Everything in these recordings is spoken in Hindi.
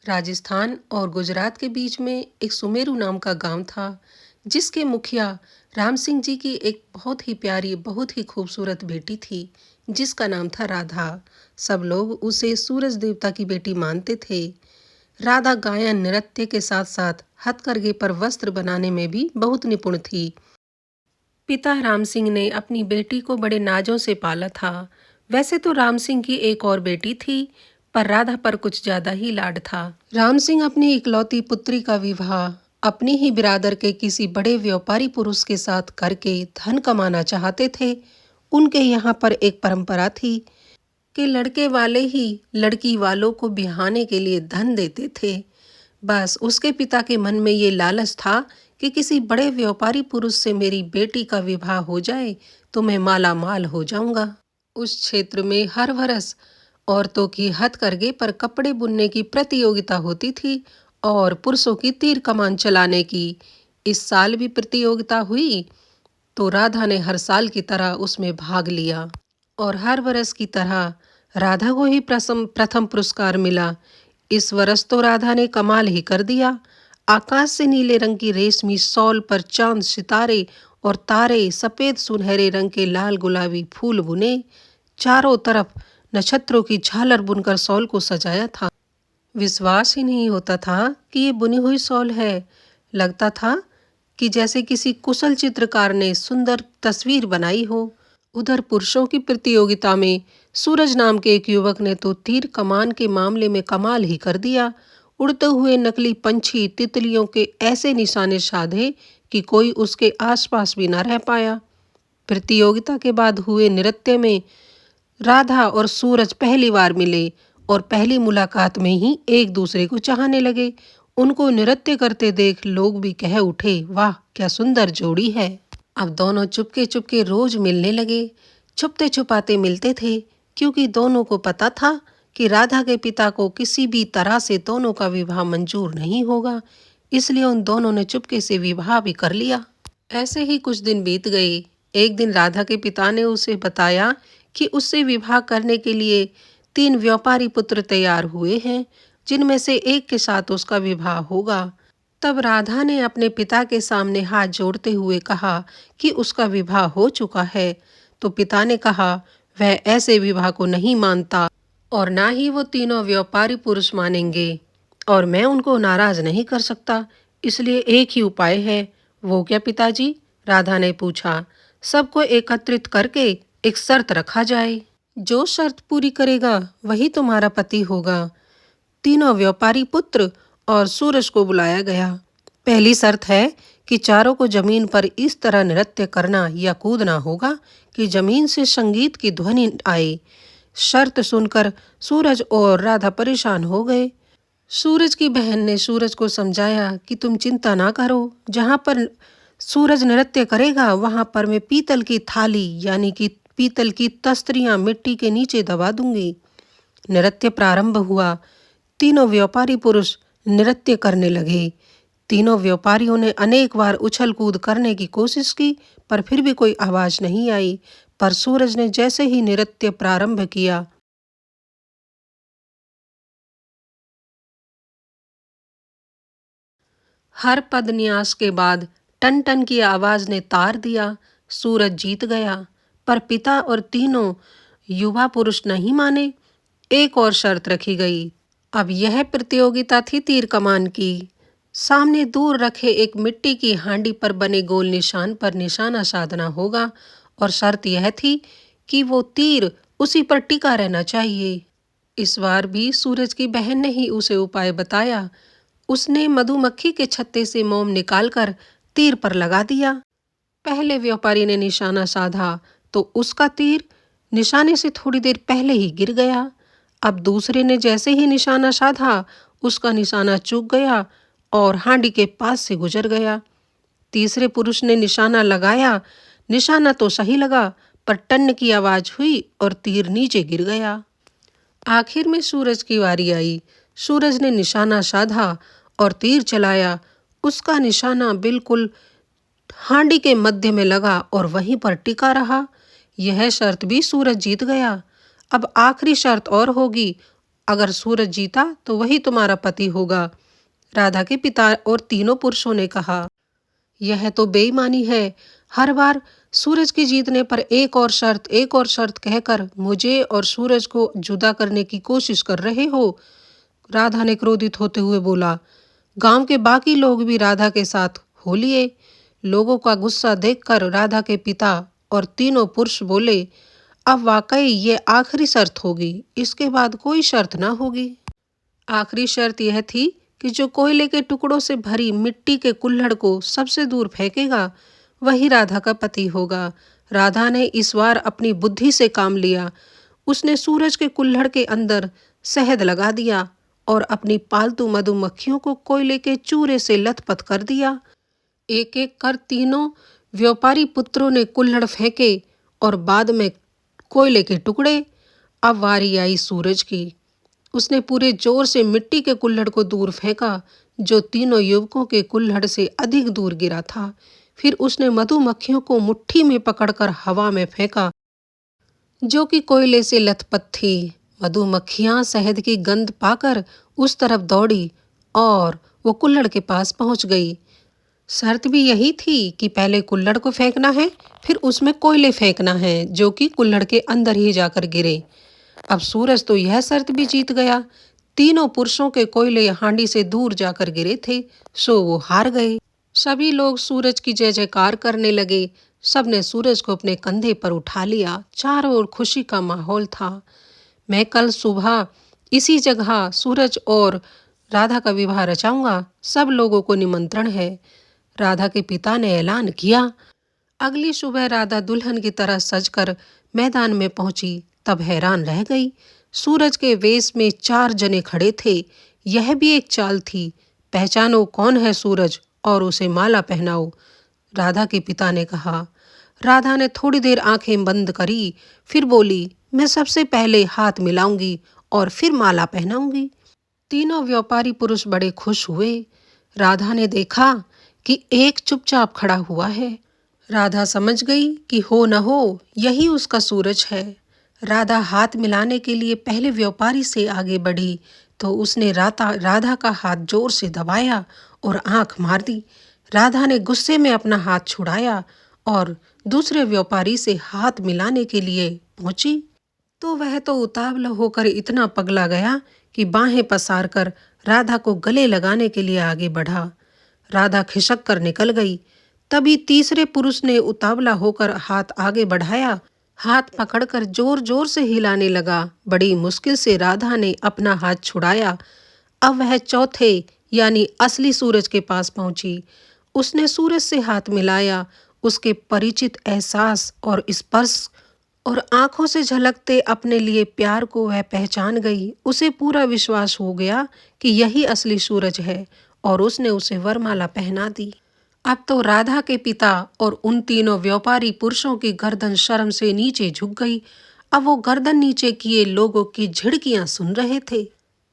राजस्थान और गुजरात के बीच में एक सुमेरु नाम का गांव था, जिसके मुखिया राम सिंह जी की एक बहुत ही प्यारी, बहुत ही खूबसूरत बेटी थी, जिसका नाम था राधा। सब लोग उसे सूरज देवता की बेटी मानते थे। राधा गायन, नृत्य के साथ साथ हथकरघे पर वस्त्र बनाने में भी बहुत निपुण थी। पिता राम सिंह ने अपनी बेटी को बड़े नाजों से पाला था। वैसे तो राम सिंह की एक और बेटी थी, पर राधा पर कुछ ज्यादा ही लाड था। राम सिंह अपनी इकलौती पुत्री का विवाह अपनी ही बिरादर के किसी बड़े व्यापारी पुरुष के साथ करके धन कमाना चाहते थे। उनके यहाँ पर एक परंपरा थी कि लड़के वाले ही लड़की वालों को बिहाने के लिए धन देते थे। बस उसके पिता के मन में ये लालच था कि किसी बड़े व्यापारी पुरुष से मेरी बेटी का विवाह हो जाए तो मैं माला माल हो जाऊंगा। उस क्षेत्र में हर वर्ष औरतों की हथकरघे पर कपड़े बुनने की प्रतियोगिता होती थी और पुरुषों की तीर कमान चलाने की। इस साल भी प्रतियोगिता हुई तो राधा ने हर साल की तरह उसमें भाग लिया और हर वर्ष की तरह राधा को ही प्रथम पुरस्कार मिला। इस वर्ष तो राधा ने कमाल ही कर दिया। आकाश से नीले रंग की रेशमी शॉल पर चांद, सितारे और तारे सफेद सुनहरे रंग के लाल गुलाबी फूल बुने। चारों तरफ नक्षत्रों की झालर बुनकर शॉल को सजाया था। विश्वास ही नहीं होता था कि ये बुनी हुई शॉल है। लगता था कि जैसे किसी कुशल चित्रकार ने सुंदर तस्वीर बनाई हो। उधर पुरुषों की प्रतियोगिता में सूरज नाम के एक युवक ने तो तीर कमान के मामले में कमाल ही कर दिया। उड़ते हुए नकली पंछी, तितलियों के ऐसे निशाने साधे कि कोई उसके आसपास भी न रह पाया। प्रतियोगिता के बाद हुए नृत्य में राधा और सूरज पहली बार मिले और पहली मुलाकात में ही एक दूसरे को चाहने लगे। उनको नृत्य करते देख लोग भी कह उठे, वाह क्या सुंदर जोड़ी है। अब दोनों चुपके चुपके रोज मिलने लगे। छुपते छुपाते मिलते थे, क्योंकि दोनों को पता था कि राधा के पिता को किसी भी तरह से दोनों का विवाह मंजूर नहीं होगा। इसलिए उन दोनों ने चुपके से विवाह भी कर लिया। ऐसे ही कुछ दिन बीत गए। एक दिन राधा के पिता ने उसे बताया कि उससे विवाह करने के लिए 3 व्यापारी पुत्र तैयार हुए हैं, जिनमें से एक के साथ उसका विवाह होगा। तब राधा ने अपने पिता के सामने हाथ जोड़ते हुए कहा कि उसका विवाह हो चुका है। तो पिता ने कहा, वह ऐसे विवाह को नहीं मानता और ना ही वो तीनों व्यापारी पुरुष मानेंगे, और मैं उनको नाराज नहीं कर सकता। इसलिए एक ही उपाय है। वो क्या पिताजी? राधा ने पूछा। सबको एकत्रित करके एक शर्त रखा जाए। जो शर्त पूरी करेगा वही तुम्हारा पति होगा। तीनों व्यापारी पुत्र और सूरज को बुलाया गया। पहली शर्त है कि चारों को जमीन पर इस तरह नृत्य करना या कूदना होगा कि जमीन से संगीत की ध्वनि आए। शर्त सुनकर सूरज और राधा परेशान हो गए। सूरज की बहन ने सूरज को समझाया कि तुम चिंता ना करो, जहाँ पर सूरज नृत्य करेगा वहां पर मैं पीतल की थाली यानी कि पीतल की तस्तरियां मिट्टी के नीचे दबा दूंगी। नृत्य प्रारंभ हुआ। तीनों व्यापारी पुरुष नृत्य करने लगे। तीनों व्यापारियों ने अनेक बार उछल कूद करने की कोशिश की, पर फिर भी कोई आवाज नहीं आई। पर सूरज ने जैसे ही नृत्य प्रारंभ किया, हर पद न्यास के बाद टन टन की आवाज ने तार दिया। सूरज जीत गया। पर पिता और तीनों युवा पुरुष नहीं माने। एक और शर्त रखी गई। अब यह प्रतियोगिता थी तीर कमान की। सामने दूर रखे एक मिट्टी की हांडी पर बने गोल निशान पर निशाना साधना होगा, और शर्त यह थी कि वो तीर उसी पर टिका रहना चाहिए। इस बार भी सूरज की बहन ने ही उसे उपाय बताया। उसने मधुमक्खी के छत्ते से मोम निकालकर तीर पर लगा दिया। पहले व्यापारी ने निशाना साधा तो उसका तीर निशाने से थोड़ी देर पहले ही गिर गया। अब दूसरे ने जैसे ही निशाना साधा, उसका निशाना चूक गया और हांडी के पास से गुजर गया। तीसरे पुरुष ने निशाना लगाया। निशाना तो सही लगा, पर टन की आवाज हुई और तीर नीचे गिर गया। आखिर में सूरज की बारी आई। सूरज ने निशाना साधा और तीर चलाया। उसका निशाना बिल्कुल हांडी के मध्य में लगा और वहीं पर टिका रहा। यह शर्त भी सूरज जीत गया। अब आखिरी शर्त और होगी, अगर सूरज जीता तो वही तुम्हारा पति होगा। राधा के पिता और तीनों पुरुषों ने कहा, यह तो बेईमानी है। हर बार सूरज के जीतने पर एक और शर्त कहकर मुझे और सूरज को जुदा करने की कोशिश कर रहे हो। राधा ने क्रोधित होते हुए बोला। गांव के बाकी लोग भी राधा के साथ हो लिए। लोगों का गुस्सा देखकर राधा के पिता और तीनों पुरुष बोले, अब वाकई ये आखिरी शर्त होगी, इसके बाद कोई शर्त ना होगी। आखिरी शर्त यह थी कि जो कोयले के टुकड़ों से भरी मिट्टी के कुल्हड़ को सबसे दूर फेंकेगा वही राधा का पति होगा। राधा ने इस बार अपनी बुद्धि से काम लिया। उसने सूरज के कुल्हड़ के अंदर शहद लगा दिया और अपनी पालतू मधुमक्खियों को कोयले के चूरे से लथपथ कर दिया। एक एक कर तीनों व्यापारी पुत्रों ने कुल्हड़ फेंके और बाद में कोयले के टुकड़े। अब वारी आई सूरज की। उसने पूरे जोर से मिट्टी के कुल्हड़ को दूर फेंका जो तीनों युवकों के कुल्हड़ से अधिक दूर गिरा था। फिर उसने मधुमक्खियों को मुट्ठी में पकड़कर हवा में फेंका जो कि कोयले से लथपथ थी। मधुमक्खियां शहद की गंध पाकर उस तरफ दौड़ी और वो कुल्हड़ के पास पहुंच गई। शर्त भी यही थी कि पहले कुल्हड़ को फेंकना है, फिर उसमें कोयले फेंकना है जो कि कुल्हड़ के अंदर ही जाकर गिरे। अब सूरज तो यह शर्त भी जीत गया। तीनों पुरुषों के कोयले हांडी से दूर जाकर गिरे थे, सो वो हार गए। सभी लोग सूरज की जय जयकार करने लगे। सबने सूरज को अपने कंधे पर उठा लिया। चारों ओर खुशी का माहौल था। मैं कल सुबह इसी जगह सूरज और राधा का विवाह रचाऊंगा। सब लोगों को निमंत्रण है। राधा के पिता ने ऐलान किया। अगली सुबह राधा दुल्हन की तरह सजकर मैदान में पहुंची, तब हैरान रह गई। सूरज के वेश में 4 जने खड़े थे। यह भी एक चाल थी। पहचानो कौन है सूरज और उसे माला पहनाओ, राधा के पिता ने कहा। राधा ने थोड़ी देर आंखें बंद करी, फिर बोली, मैं सबसे पहले हाथ मिलाऊंगी और फिर माला पहनाऊंगी। तीनों व्यापारी पुरुष बड़े खुश हुए। राधा ने देखा कि एक चुपचाप खड़ा हुआ है। राधा समझ गई कि हो न हो यही उसका सूरज है। राधा हाथ मिलाने के लिए पहले व्यापारी से आगे बढ़ी तो उसने राधा का हाथ जोर से दबाया और आंख मार दी। राधा ने गुस्से में अपना हाथ छुड़ाया और दूसरे व्यापारी से हाथ मिलाने के लिए पहुंची तो वह तो उतावला होकर इतना पगला गया कि बाहें पसार कर राधा को गले लगाने के लिए आगे बढ़ा। राधा खिसक कर निकल गई। तभी तीसरे पुरुष ने उतावला होकर हाथ आगे बढ़ाया। हाथ पकड़कर जोर जोर से हिलाने लगा। बड़ी मुश्किल से राधा ने अपना हाथ छुड़ाया। अब वह चौथे यानी असली सूरज के पास पहुंची। उसने सूरज से हाथ मिलाया। उसके परिचित एहसास और स्पर्श और आंखों से झलकते अपने लिए प्यार को वह पहचान गई। उसे पूरा विश्वास हो गया कि यही असली सूरज है और उसने उसे वरमाला पहना दी। अब तो राधा के पिता और उन तीनों व्यापारी पुरुषों की गर्दन शर्म से नीचे झुक गई। अब वो गर्दन नीचे किए लोगों की झिड़कियां सुन रहे थे।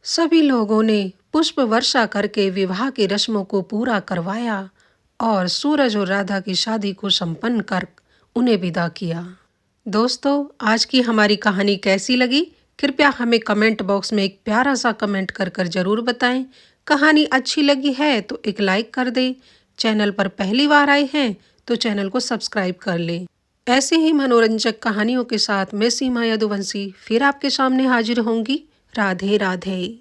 सभी लोगों ने पुष्प वर्षा करके विवाह की रस्मों को पूरा करवाया और सूरज और राधा की शादी को संपन्न कर उन्हें विदा किया। दोस्तों, आज की हमारी कहानी कैसी लगी? कृपया हमें कमेंट बॉक्स में एक प्यारा सा कमेंट कर जरूर बताएं। कहानी अच्छी लगी है तो एक लाइक कर दें। चैनल पर पहली बार आए हैं तो चैनल को सब्सक्राइब कर लें। ऐसे ही मनोरंजक कहानियों के साथ मैं सीमा यदुवंशी फिर आपके सामने हाजिर होंगी। राधे राधे।